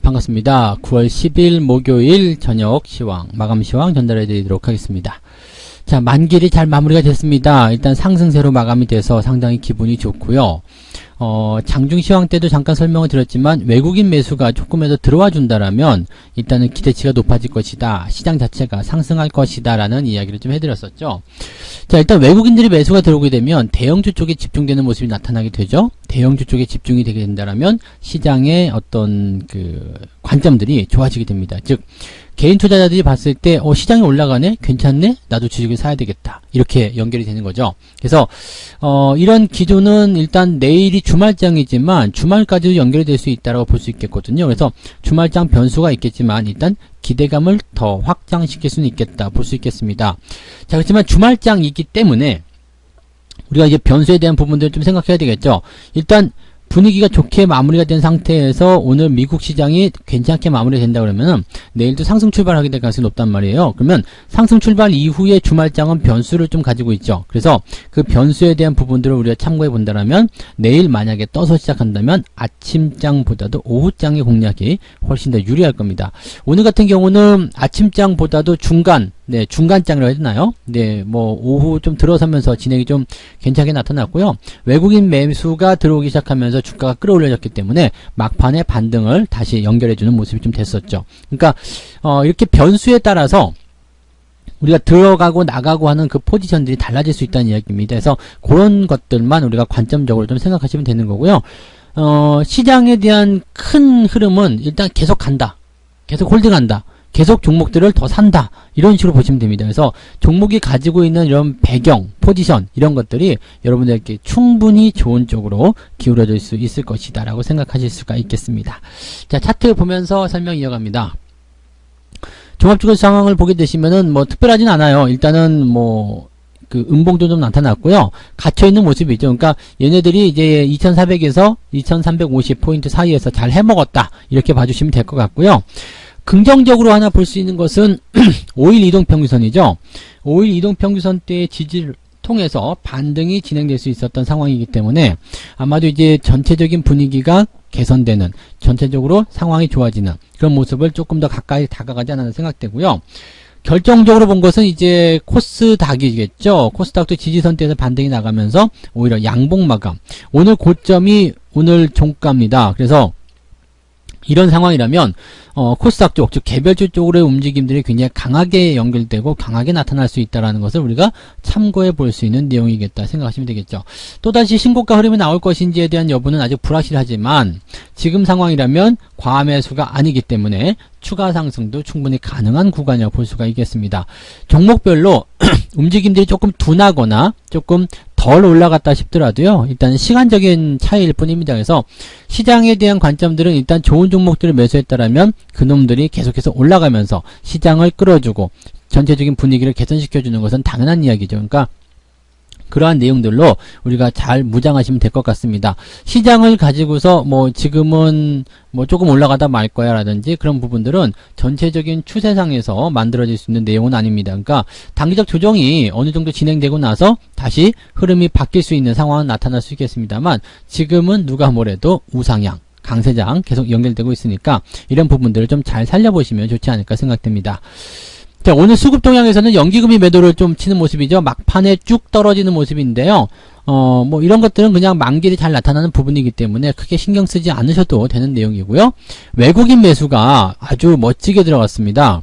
반갑습니다. 9월 10일 목요일 저녁 시황, 마감 시황 전달해 드리도록 하겠습니다. 자, 만길이 잘 마무리가 됐습니다. 일단 상승세로 마감이 돼서 상당히 기분이 좋고요. 장중 시황 때도 잠깐 설명을 드렸지만 외국인 매수가 조금이라도 들어와 준다라면 일단은 기대치가 높아질 것이다. 시장 자체가 상승할 것이다 라는 이야기를 좀 해드렸었죠. 자, 일단 외국인들이 매수가 들어오게 되면 대형주 쪽에 집중되는 모습이 나타나게 되죠. 대형주 쪽에 집중이 되게 된다라면 시장의 어떤 그 관점들이 좋아지게 됩니다. 즉 개인 투자자들이 봤을 때 시장이 올라가네? 괜찮네? 나도 주식을 사야 되겠다. 이렇게 연결이 되는 거죠. 그래서 이런 기조는 일단 내일이 주말장이지만 주말까지도 연결이 될 수 있다고 볼 수 있겠거든요. 그래서 주말장 변수가 있겠지만 일단 기대감을 더 확장시킬 수는 있겠다 볼 수 있겠습니다. 자, 그렇지만 주말장이기 때문에 우리가 이제 변수에 대한 부분들을 좀 생각해야 되겠죠. 일단 분위기가 좋게 마무리가 된 상태에서 오늘 미국 시장이 괜찮게 마무리가 된다 그러면은 내일도 상승 출발하게 될 가능성이 높단 말이에요. 그러면 상승 출발 이후에 주말장은 변수를 좀 가지고 있죠. 그래서 그 변수에 대한 부분들을 우리가 참고해 본다라면 내일 만약에 떠서 시작한다면 아침장보다도 오후장의 공략이 훨씬 더 유리할 겁니다. 오늘 같은 경우는 아침장보다도 중간장이라고 해야 되나요? 뭐 오후 좀 들어서면서 진행이 좀 괜찮게 나타났고요. 외국인 매수가 들어오기 시작하면서 주가가 끌어올려졌기 때문에 막판에 반등을 다시 연결해주는 모습이 좀 됐었죠. 그러니까 이렇게 변수에 따라서 우리가 들어가고 나가고 하는 그 포지션들이 달라질 수 있다는 이야기입니다. 그래서 그런 것들만 우리가 관점적으로 좀 생각하시면 되는 거고요. 시장에 대한 큰 흐름은 일단 계속 간다. 계속 홀딩한다. 계속 종목들을 더 산다. 이런 식으로 보시면 됩니다. 그래서 종목이 가지고 있는 이런 배경, 포지션 이런 것들이 여러분들에게 충분히 좋은 쪽으로 기울어질 수 있을 것이다 라고 생각하실 수가 있겠습니다. 자, 차트 보면서 설명 이어갑니다. 종합주가 상황을 보게 되시면은 뭐 특별하진 않아요. 일단은 뭐 그 음봉도 좀 나타났고요. 갇혀있는 모습이죠. 그러니까 얘네들이 이제 2400에서 2350포인트 사이에서 잘 해먹었다. 이렇게 봐주시면 될 것 같고요. 긍정적으로 하나 볼 수 있는 것은 5일 이동평균선이죠. 5일 이동평균선 때의 지지를 통해서 반등이 진행될 수 있었던 상황이기 때문에 아마도 이제 전체적인 분위기가 개선되는, 전체적으로 상황이 좋아지는 그런 모습을 조금 더 가까이 다가가지 않았나 생각되고요. 결정적으로 본 것은 이제 코스닥이겠죠. 코스닥도 지지선대에서 반등이 나가면서 오히려 양봉 마감. 오늘 고점이 오늘 종가입니다. 그래서 이런 상황이라면 코스닥 쪽, 즉 개별주 쪽으로의 움직임들이 굉장히 강하게 연결되고 강하게 나타날 수 있다는 것을 우리가 참고해 볼 수 있는 내용이겠다 생각하시면 되겠죠. 또다시 신고가 흐름이 나올 것인지에 대한 여부는 아직 불확실하지만 지금 상황이라면 과매수가 아니기 때문에 추가 상승도 충분히 가능한 구간이라고 볼 수가 있겠습니다. 종목별로 움직임들이 조금 둔하거나 조금 덜 올라갔다 싶더라도요. 일단 시간적인 차이일 뿐입니다. 그래서 시장에 대한 관점들은 일단 좋은 종목들을 매수했다라면 그놈들이 계속해서 올라가면서 시장을 끌어주고 전체적인 분위기를 개선시켜주는 것은 당연한 이야기죠. 그러니까 그러한 내용들로 우리가 잘 무장하시면 될 것 같습니다. 시장을 가지고서 뭐 지금은 뭐 조금 올라가다 말 거야 라든지 그런 부분들은 전체적인 추세상에서 만들어질 수 있는 내용은 아닙니다. 그러니까 단기적 조정이 어느 정도 진행되고 나서 다시 흐름이 바뀔 수 있는 상황은 나타날 수 있겠습니다만 지금은 누가 뭐래도 우상향, 강세장 계속 연결되고 있으니까 이런 부분들을 좀 잘 살려보시면 좋지 않을까 생각됩니다. 자, 오늘 수급 동향에서는 연기금이 매도를 좀 치는 모습이죠. 막판에 쭉 떨어지는 모습인데요. 뭐 이런 것들은 그냥 만길이 잘 나타나는 부분이기 때문에 크게 신경 쓰지 않으셔도 되는 내용이고요. 외국인 매수가 아주 멋지게 들어갔습니다.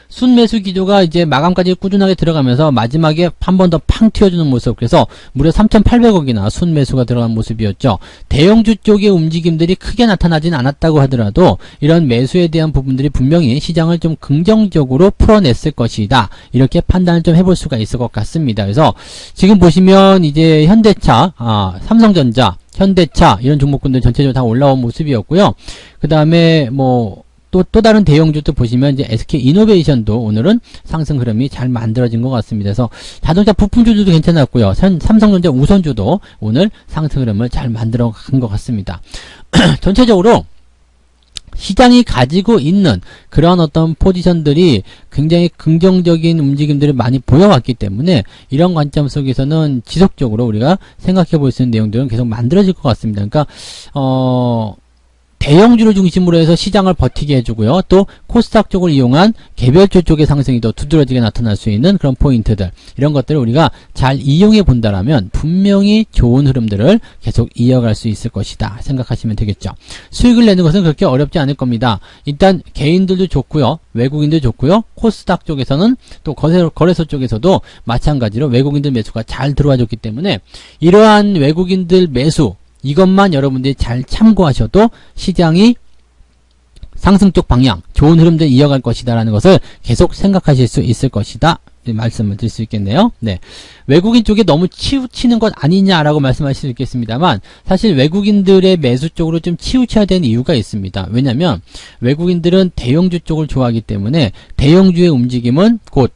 순매수 기조가 이제 마감까지 꾸준하게 들어가면서 마지막에 한 번 더 팡 튀어주는 모습. 그래서 무려 3,800억이나 순매수가 들어간 모습이었죠. 대형주 쪽의 움직임들이 크게 나타나진 않았다고 하더라도 이런 매수에 대한 부분들이 분명히 시장을 좀 긍정적으로 풀어냈을 것이다. 이렇게 판단을 좀 해볼 수가 있을 것 같습니다. 그래서 지금 보시면 이제 현대차, 삼성전자, 현대차 이런 종목군들 전체적으로 다 올라온 모습이었고요. 그 다음에 뭐 또 다른 대형주도 보시면 이제 SK 이노베이션도 오늘은 상승 흐름이 잘 만들어진 것 같습니다. 그래서 자동차 부품주도 괜찮았고요. 삼성전자 우선주도 오늘 상승 흐름을 잘 만들어 간 것 같습니다. 전체적으로 시장이 가지고 있는 그런 어떤 포지션들이 굉장히 긍정적인 움직임들을 많이 보여왔기 때문에 이런 관점 속에서는 지속적으로 우리가 생각해 볼 수 있는 내용들은 계속 만들어질 것 같습니다. 그러니까 대형주를 중심으로 해서 시장을 버티게 해주고요. 또 코스닥 쪽을 이용한 개별주 쪽의 상승이 더 두드러지게 나타날 수 있는 그런 포인트들, 이런 것들을 우리가 잘 이용해 본다라면 분명히 좋은 흐름들을 계속 이어갈 수 있을 것이다 생각하시면 되겠죠. 수익을 내는 것은 그렇게 어렵지 않을 겁니다. 일단 개인들도 좋고요, 외국인도 좋고요, 코스닥 쪽에서는 또 거래소 쪽에서도 마찬가지로 외국인들 매수가 잘 들어와 줬기 때문에 이러한 외국인들 매수, 이것만 여러분들이 잘 참고하셔도 시장이 상승 쪽 방향, 좋은 흐름들 이어갈 것이다 라는 것을 계속 생각하실 수 있을 것이다, 말씀을 드릴 수 있겠네요. 네. 외국인 쪽에 너무 치우치는 것 아니냐라고 말씀하실 수 있겠습니다만, 사실 외국인들의 매수 쪽으로 좀 치우쳐야 되는 이유가 있습니다. 왜냐면 외국인들은 대형주 쪽을 좋아하기 때문에 대형주의 움직임은 곧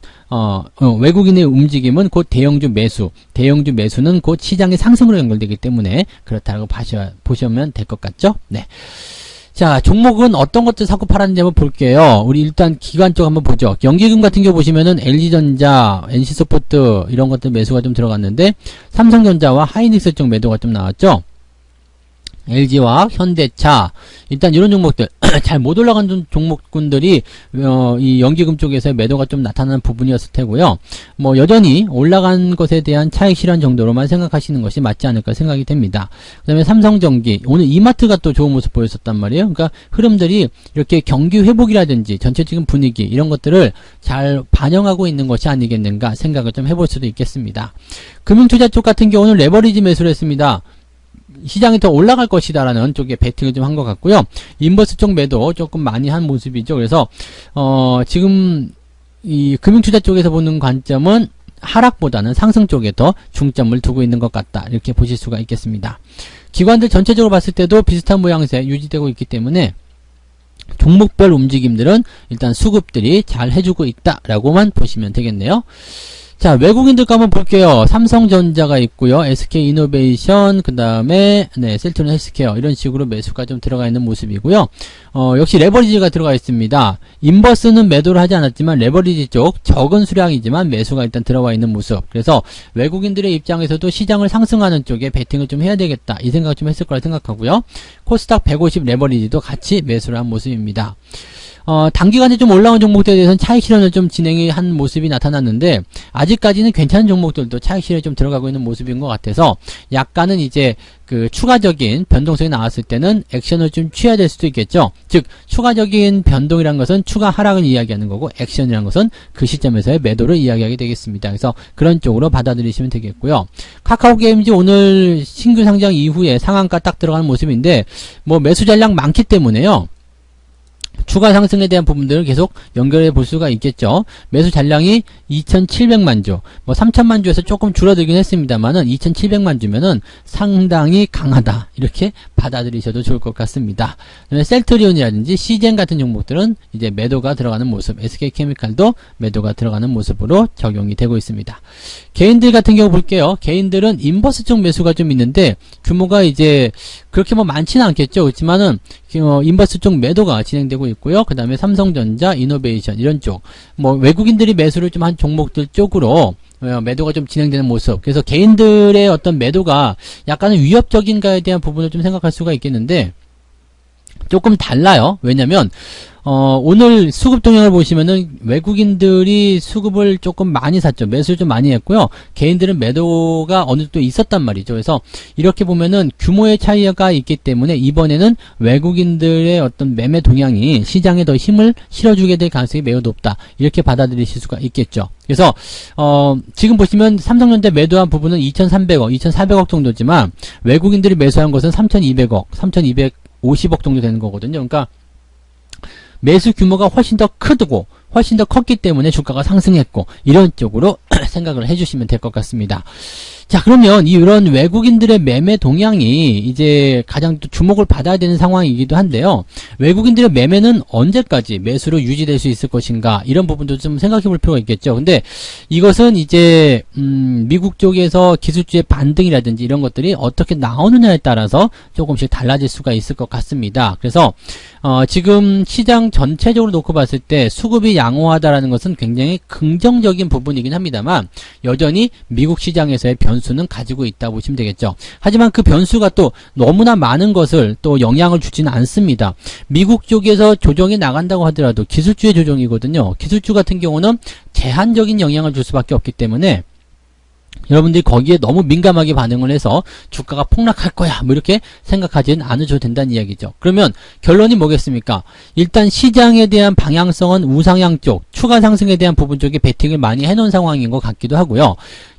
외국인의 움직임은 곧 대형주 매수는 곧 시장의 상승으로 연결되기 때문에 그렇다고 보시면 될 것 같죠? 네. 자, 종목은 어떤 것들 사고 팔았는지 한번 볼게요. 우리 일단 기관 쪽 한번 보죠. 연기금 같은 경우 보시면은 LG전자, NC소프트 이런 것들 매수가 좀 들어갔는데, 삼성전자와 하이닉스 쪽 매도가 좀 나왔죠. LG화학, 현대차, 일단 이런 종목들 잘 못 올라간 종목군들이 이 연기금 쪽에서 매도가 좀 나타나는 부분이었을 테고요. 뭐 여전히 올라간 것에 대한 차익 실현 정도로만 생각하시는 것이 맞지 않을까 생각이 됩니다. 그 다음에 삼성전기, 오늘 이마트가 또 좋은 모습 보였었단 말이에요. 그러니까 흐름들이 이렇게 경기 회복이라든지 전체적인 분위기, 이런 것들을 잘 반영하고 있는 것이 아니겠는가 생각을 좀 해볼 수도 있겠습니다. 금융투자 쪽 같은 경우는 레버리지 매수를 했습니다. 시장이 더 올라갈 것이다라는 쪽에 베팅을 좀 한 것 같고요. 인버스 쪽 매도 조금 많이 한 모습이죠. 그래서 지금 이 금융투자 쪽에서 보는 관점은 하락보다는 상승 쪽에 더 중점을 두고 있는 것 같다, 이렇게 보실 수가 있겠습니다. 기관들 전체적으로 봤을 때도 비슷한 모양새 유지되고 있기 때문에 종목별 움직임들은 일단 수급들이 잘 해주고 있다라고만 보시면 되겠네요. 자, 외국인들 거 한번 볼게요. 삼성전자가 있고요, SK이노베이션, 그 다음에 셀트리온 헬스케어, 이런 식으로 매수가 좀 들어가 있는 모습이고요. 역시 레버리지가 들어가 있습니다. 인버스는 매도를 하지 않았지만 레버리지 쪽 적은 수량이지만 매수가 일단 들어와 있는 모습. 그래서 외국인들의 입장에서도 시장을 상승하는 쪽에 베팅을 좀 해야 되겠다, 이 생각 좀 했을 거라 생각하고요. 코스닥 150 레버리지도 같이 매수를 한 모습입니다. 단기간에 좀 올라온 종목들에 대해서는 차익 실현을 좀 진행이 한 모습이 나타났는데, 아직까지는 괜찮은 종목들도 차익 실현이 좀 들어가고 있는 모습인 것 같아서 약간은 이제 그 추가적인 변동성이 나왔을 때는 액션을 좀 취해야 될 수도 있겠죠. 즉, 추가적인 변동이란 것은 추가 하락을 이야기하는 거고, 액션이란 것은 그 시점에서의 매도를 이야기하게 되겠습니다. 그래서 그런 쪽으로 받아들이시면 되겠고요. 카카오게임즈 오늘 신규 상장 이후에 상한가 딱 들어가는 모습인데, 뭐 매수 잔량 많기 때문에요, 추가 상승에 대한 부분들을 계속 연결해 볼 수가 있겠죠. 매수 잔량이 2,700만 주, 뭐 3,000만 주에서 조금 줄어들긴 했습니다만은 2,700만 주면은 상당히 강하다, 이렇게 받아들이셔도 좋을 것 같습니다. 셀트리온이라든지 시젠 같은 종목들은 이제 매도가 들어가는 모습, SK케미칼도 매도가 들어가는 모습으로 적용이 되고 있습니다. 개인들 같은 경우 볼게요. 개인들은 인버스 쪽 매수가 좀 있는데 규모가 이제 그렇게 뭐 많지는 않겠죠. 그렇지만은 인버스 쪽 매도가 진행되고 있고요. 그 다음에 삼성전자, 이노베이션, 이런 쪽, 뭐 외국인들이 매수를 좀 한 종목들 쪽으로 매도가 좀 진행되는 모습. 그래서 개인들의 어떤 매도가 약간은 위협적인가에 대한 부분을 좀 생각할 수가 있겠는데, 조금 달라요. 왜냐면 오늘 수급 동향을 보시면은 외국인들이 수급을 조금 많이 샀죠. 매수를 좀 많이 했고요. 개인들은 매도가 어느 정도 있었단 말이죠. 그래서 이렇게 보면은 규모의 차이가 있기 때문에 이번에는 외국인들의 어떤 매매 동향이 시장에 더 힘을 실어주게 될 가능성이 매우 높다, 이렇게 받아들이실 수가 있겠죠. 그래서 지금 보시면 삼성전자 매도한 부분은 2,300억, 2,400억 정도지만 외국인들이 매수한 것은 3,200억, 3,250억 정도 되는 거거든요. 그러니까 매수 규모가 훨씬 더 크고 훨씬 더 컸기 때문에 주가가 상승했고, 이런 쪽으로 생각을 해주시면 될 것 같습니다. 자, 그러면 이런 외국인들의 매매 동향이 이제 가장 또 주목을 받아야 되는 상황이기도 한데요. 외국인들의 매매는 언제까지 매수로 유지될 수 있을 것인가, 이런 부분도 좀 생각해 볼 필요가 있겠죠. 근데 이것은 이제 미국 쪽에서 기술주의 반등이라든지 이런 것들이 어떻게 나오느냐에 따라서 조금씩 달라질 수가 있을 것 같습니다. 그래서 지금 시장 전체적으로 놓고 봤을 때 수급이 양호하다라는 것은 굉장히 긍정적인 부분이긴 합니다만, 여전히 미국 시장에서의 변수 변수는 가지고 있다고 보시면 되겠죠. 하지만 그 변수가 또 너무나 많은 것을 또 영향을 주지는 않습니다. 미국 쪽에서 조정이 나간다고 하더라도 기술주의 조정이거든요. 기술주 같은 경우는 제한적인 영향을 줄 수밖에 없기 때문에 여러분들이 거기에 너무 민감하게 반응을 해서 주가가 폭락할 거야 뭐 이렇게 생각하지는 않으셔도 된다는 이야기죠. 그러면 결론이 뭐겠습니까? 일단 시장에 대한 방향성은 우상향 쪽, 추가 상승에 대한 부분 쪽에 베팅을 많이 해놓은 상황인 것 같기도 하고요.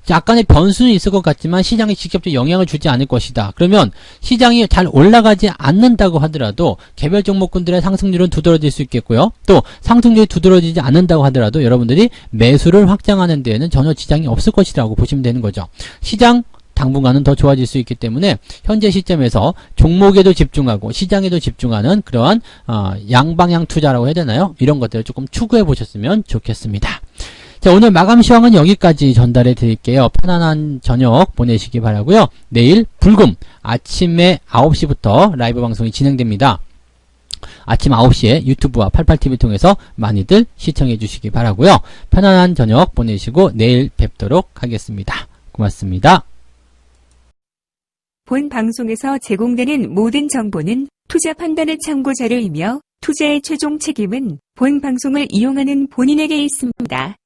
약간의 변수는 있을 것 같지만 시장에 직접적 영향을 주지 않을 것이다. 그러면 시장이 잘 올라가지 않는다고 하더라도 개별 종목군들의 상승률은 두드러질 수 있겠고요. 또 상승률이 두드러지지 않는다고 하더라도 여러분들이 매수를 확장하는 데에는 전혀 지장이 없을 것이라고 보시면 되는 거죠. 시장 당분간은 더 좋아질 수 있기 때문에 현재 시점에서 종목에도 집중하고 시장에도 집중하는 그러한 양방향 투자라고 해야 되나요? 이런 것들을 조금 추구해 보셨으면 좋겠습니다. 자, 오늘 마감 시황은 여기까지 전달해 드릴게요. 편안한 저녁 보내시기 바라고요. 내일 불금 아침에 9시부터 라이브 방송이 진행됩니다. 아침 9시에 유튜브와 88TV 통해서 많이들 시청해 주시기 바라고요. 편안한 저녁 보내시고 내일 뵙도록 하겠습니다. 고맙습니다. 본 방송에서 제공되는 모든 정보는 투자 판단의 참고 자료이며 투자의 최종 책임은 본 방송을 이용하는 본인에게 있습니다.